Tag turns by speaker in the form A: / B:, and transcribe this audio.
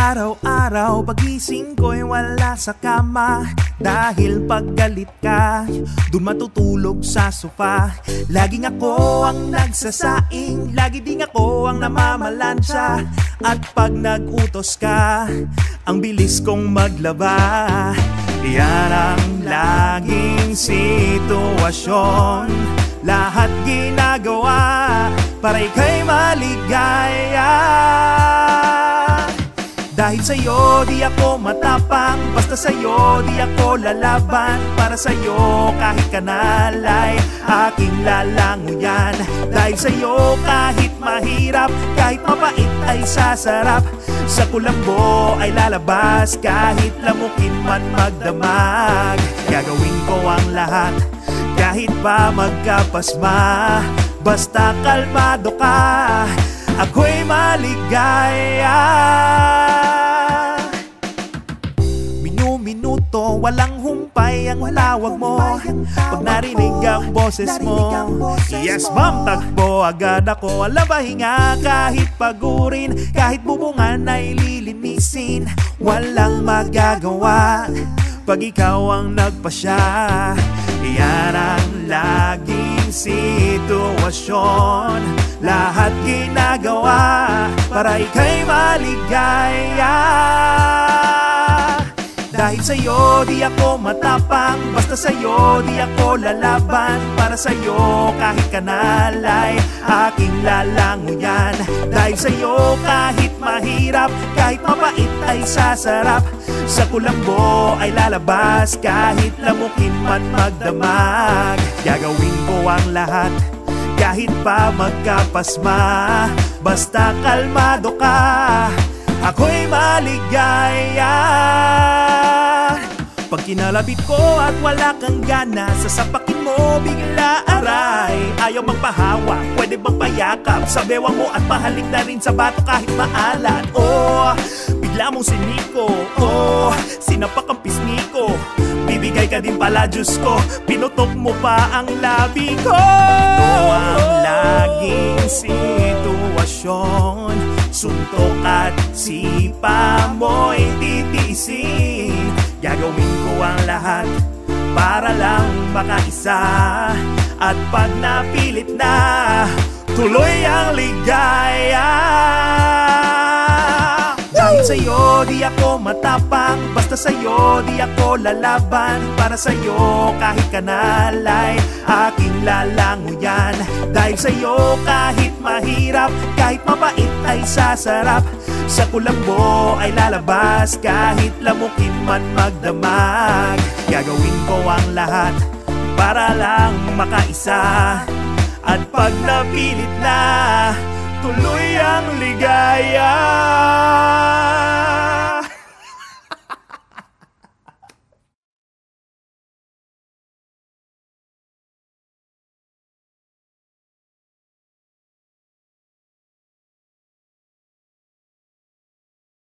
A: Araw-araw pagising ko'y wala sa kama, dahil paggalit ka, dun matutulog sa sofa. Laging ako ang nagsasaing, lagi ding ako ang namamalansya. At pag nag-utos ka, ang bilis kong maglaba. Yan ang laging sitwasyon, lahat ginagawa para ika'y maligaya. Dahil sa'yo di ako matapang, basta sa'yo di ako lalaban. Para sa'yo kahit kanal ay aking lalanguyan. Dahil sa'yo kahit mahirap, kahit mapait ay sasarap. Sa kulambo ay lalabas, kahit lamukin man magdamag. Gagawin ko ang lahat, kahit pa magkapasma. Basta kalmado ka, ako'y maligaya. Minuto, walang humpay ang tawag mo. Pag narinig ang boses mo, yes ma'am, takbo agad ako. Alam ba hinga, kahit pagurin, kahit bubungan ay lilinisin. Walang magagawa pag ikaw ang nagpasya. Yan ang laging sitwasyon, lahat ginagawa para ika'y maligaya. Dahil sa'yo di ako matapang, basta sa'yo di ako lalaban. Para sa'yo kahit kanal ay aking lalanguyan. Dahil sa'yo kahit mahirap, kahit mapait ay sasarap. Sa kulambo ay lalabas, kahit lamukin man magdamag. Gagawin ko ang lahat, kahit pa magkapasma. Basta kalmado ka, ako'y maligaya. Pag kinalapit ko at wala kang gana, sasapakin mo bigla aray. Ayaw magpahawa, pwede bang payakap sa bewang mo at pahalik na rin sa bato kahit maalat. Oh, bigla mong siniko, oh, sinapak ang pisngi ko. Bibigay ka din pala, Diyos ko, pinutok mo pa ang labi ko. Ito ang laging sitwasyon, suntok at sipa mo'y titiisin. Gagawin ko ang lahat para lang makaisa. At pag napilit na, tuloy ang ligaya. Dahil sa'yo di ako matapang, basta sa'yo di ako lalaban. Para sa'yo kahit kanal ay aking lalanguyan. Dahil sa'yo kahit mahirap, kahit mapait ay sasarap. Sa kulambo ay lalabas, kahit lamukin man magdamag. Gagawin ko ang lahat para lang makaisa. At pag napilit na, tuloy ang ligaya.